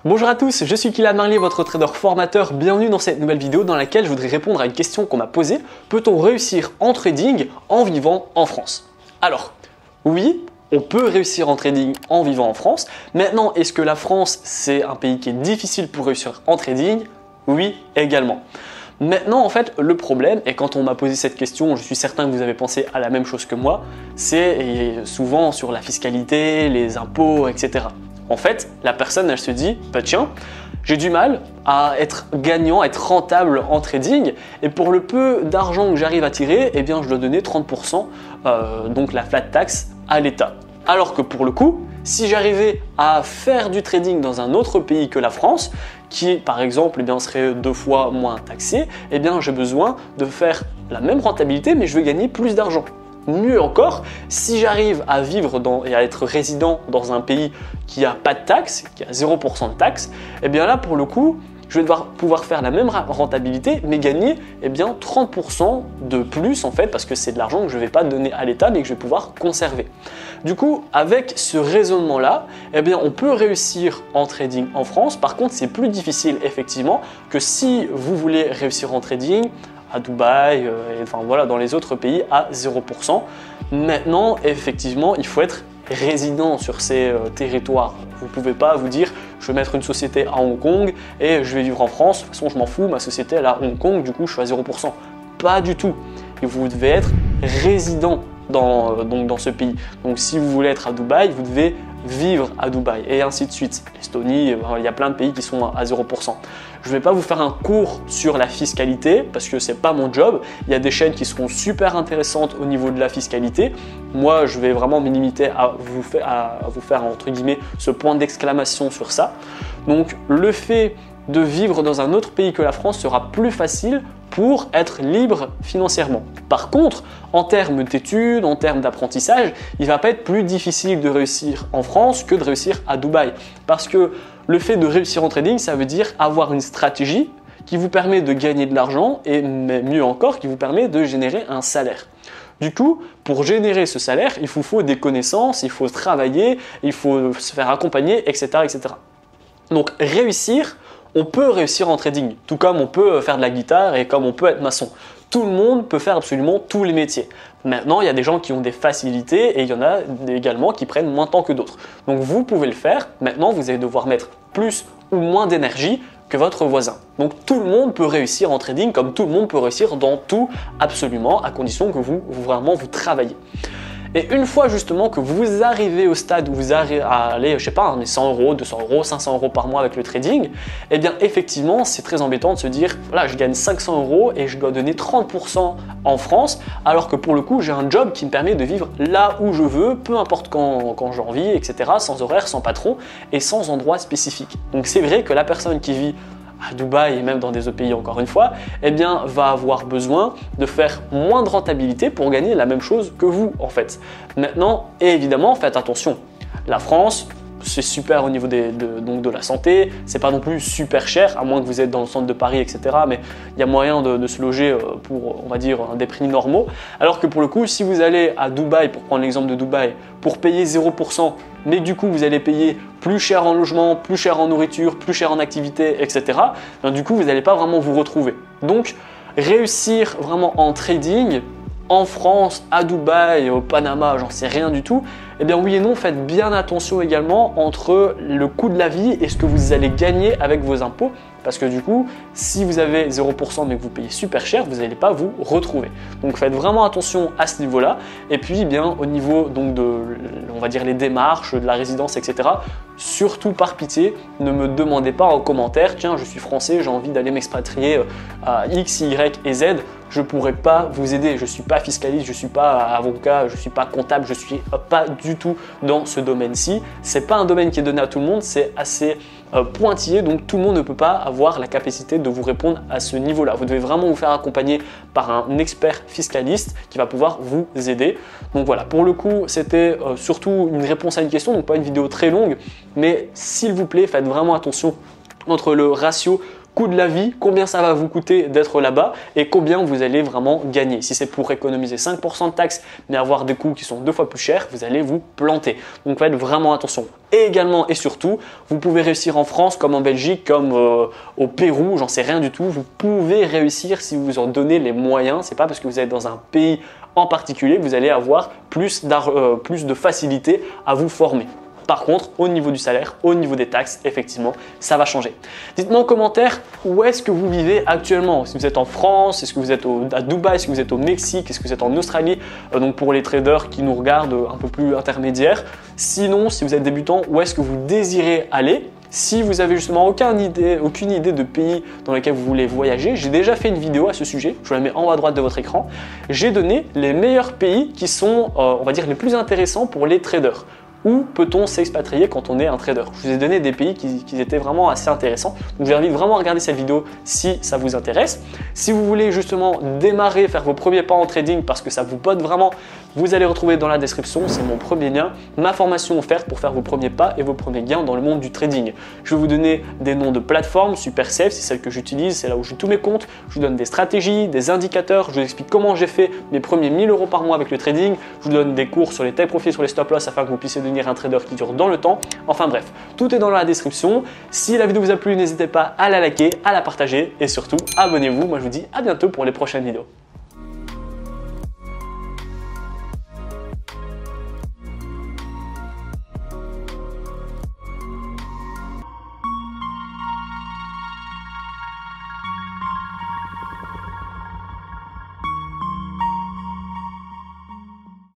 Bonjour à tous, je suis Kylian Marlier, votre trader formateur. Bienvenue dans cette nouvelle vidéo dans laquelle je voudrais répondre à une question qu'on m'a posée. Peut-on réussir en trading en vivant en France? Alors, oui, on peut réussir en trading en vivant en France. Maintenant, est-ce que la France, c'est un pays qui est difficile pour réussir en trading? Oui, également. Maintenant, en fait, le problème, et quand on m'a posé cette question, je suis certain que vous avez pensé à la même chose que moi, c'est souvent sur la fiscalité, les impôts, etc. En fait, la personne, elle se dit, bah tiens, j'ai du mal à être gagnant, à être rentable en trading, et pour le peu d'argent que j'arrive à tirer, eh bien, je dois donner 30%, donc la flat tax, à l'État. Alors que pour le coup, si j'arrivais à faire du trading dans un autre pays que la France, qui par exemple serait 2 fois moins taxé, eh bien j'ai besoin de faire la même rentabilité, mais je veux gagner plus d'argent. Mieux encore, si j'arrive à vivre et à être résident dans un pays qui n'a pas de taxes, qui a 0% de taxes, eh bien là pour le coup, je vais pouvoir faire la même rentabilité, mais gagner 30% de plus en fait, parce que c'est de l'argent que je ne vais pas donner à l'État, mais que je vais pouvoir conserver. Du coup, avec ce raisonnement-là, eh bien, on peut réussir en trading en France. Par contre, c'est plus difficile effectivement que si vous voulez réussir en trading à Dubaï, dans les autres pays à 0%. Maintenant, effectivement, il faut être résident sur ces territoires. Vous ne pouvez pas vous dire je vais mettre une société à Hong Kong et je vais vivre en France, de toute façon je m'en fous, ma société elle est à Hong Kong, du coup je suis à 0%. Pas du tout. Et vous devez être résident dans ce pays. Donc si vous voulez être à Dubaï, vous devez vivre à Dubaï et ainsi de suite. L'Estonie, il y a plein de pays qui sont à 0%. Je ne vais pas vous faire un cours sur la fiscalité parce que ce n'est pas mon job. Il y a des chaînes qui seront super intéressantes au niveau de la fiscalité. Moi, je vais vraiment me limiter à vous faire entre guillemets ce point d'exclamation sur ça. Donc le fait de vivre dans un autre pays que la France sera plus facile pour être libre financièrement. Par contre, en termes d'études, en termes d'apprentissage, il ne va pas être plus difficile de réussir en France que de réussir à Dubaï. Parce que le fait de réussir en trading, ça veut dire avoir une stratégie qui vous permet de gagner de l'argent et mieux encore, qui vous permet de générer un salaire. Du coup, pour générer ce salaire, il vous faut des connaissances, il faut travailler, il faut se faire accompagner, etc. etc. Donc réussir, on peut réussir en trading, tout comme on peut faire de la guitare et comme on peut être maçon. Tout le monde peut faire absolument tous les métiers. Maintenant, il y a des gens qui ont des facilités et il y en a également qui prennent moins de temps que d'autres. Donc vous pouvez le faire. Maintenant, vous allez devoir mettre plus ou moins d'énergie que votre voisin. Donc tout le monde peut réussir en trading comme tout le monde peut réussir dans tout absolument, à condition que vous travaillez. Et une fois justement que vous arrivez au stade où vous arrivez à aller, je sais pas, 100 euros, 200 euros, 500 euros par mois avec le trading, eh bien effectivement c'est très embêtant de se dire voilà, je gagne 500 euros et je dois donner 30% en France, alors que pour le coup j'ai un job qui me permet de vivre là où je veux, peu importe quand j'ai envie, etc., sans horaire, sans patron et sans endroit spécifique. Donc c'est vrai que la personne qui vit à Dubaï et même dans des autres pays encore une fois, eh bien va avoir besoin de faire moins de rentabilité pour gagner la même chose que vous en fait. Maintenant, évidemment, faites attention. La France, c'est super au niveau de la santé, c'est pas non plus super cher, à moins que vous êtes dans le centre de Paris, etc. Mais il y a moyen de se loger pour, on va dire, des prix normaux. Alors que pour le coup, si vous allez à Dubaï, pour prendre l'exemple de Dubaï, pour payer 0%, mais du coup vous allez payer plus cher en logement, plus cher en nourriture, plus cher en activité, etc. Ben, du coup, vous n'allez pas vraiment vous retrouver. Donc, réussir vraiment en trading, en France, à Dubaï, au Panama, j'en sais rien du tout, eh bien oui et non, faites bien attention également entre le coût de la vie et ce que vous allez gagner avec vos impôts. Parce que du coup, si vous avez 0% mais que vous payez super cher, vous n'allez pas vous retrouver. Donc faites vraiment attention à ce niveau-là. Et puis bien au niveau donc de, on va dire les démarches, de la résidence, etc. Surtout par pitié, ne me demandez pas en commentaire, tiens, je suis français, j'ai envie d'aller m'expatrier à X, Y et Z. Je ne pourrais pas vous aider. Je ne suis pas fiscaliste, je ne suis pas avocat, je ne suis pas comptable, je ne suis pas du tout dans ce domaine-ci. Ce n'est pas un domaine qui est donné à tout le monde, c'est assez pointillé, donc tout le monde ne peut pas avoir la capacité de vous répondre à ce niveau-là. Vous devez vraiment vous faire accompagner par un expert fiscaliste qui va pouvoir vous aider. Donc voilà, pour le coup, c'était surtout une réponse à une question, donc pas une vidéo très longue, mais s'il vous plaît, faites vraiment attention entre le ratio coût de la vie, combien ça va vous coûter d'être là-bas et combien vous allez vraiment gagner. Si c'est pour économiser 5% de taxes mais avoir des coûts qui sont 2 fois plus chers, vous allez vous planter. Donc faites vraiment attention. Et également et surtout, vous pouvez réussir en France comme en Belgique, comme au Pérou, j'en sais rien du tout. Vous pouvez réussir si vous vous en donnez les moyens. C'est pas parce que vous êtes dans un pays en particulier que vous allez avoir plus de facilité à vous former. Par contre, au niveau du salaire, au niveau des taxes, effectivement, ça va changer. Dites-moi en commentaire où est-ce que vous vivez actuellement. Si vous êtes en France, est-ce que vous êtes à Dubaï, est-ce que vous êtes au Mexique, est-ce que vous êtes en Australie, donc pour les traders qui nous regardent un peu plus intermédiaires. Sinon, si vous êtes débutant, où est-ce que vous désirez aller? Si vous avez justement aucune idée de pays dans lequel vous voulez voyager, j'ai déjà fait une vidéo à ce sujet, je vous la mets en haut à droite de votre écran. J'ai donné les meilleurs pays qui sont, on va dire, les plus intéressants pour les traders. Où peut-on s'expatrier quand on est un trader? Je vous ai donné des pays qui étaient vraiment assez intéressants. Donc je vous invite vraiment à regarder cette vidéo si ça vous intéresse. Si vous voulez justement démarrer, faire vos premiers pas en trading parce que ça vous botte vraiment, vous allez retrouver dans la description, c'est mon premier lien, ma formation offerte pour faire vos premiers pas et vos premiers gains dans le monde du trading. Je vais vous donner des noms de plateformes, SuperSafe, c'est celle que j'utilise, c'est là où j'ai tous mes comptes. Je vous donne des stratégies, des indicateurs, je vous explique comment j'ai fait mes premiers 1000 € par mois avec le trading. Je vous donne des cours sur les take profits, sur les stop loss afin que vous puissiez devenir un trader qui dure dans le temps. Enfin bref, tout est dans la description. Si la vidéo vous a plu, n'hésitez pas à la liker, à la partager et surtout abonnez-vous. Moi je vous dis à bientôt pour les prochaines vidéos.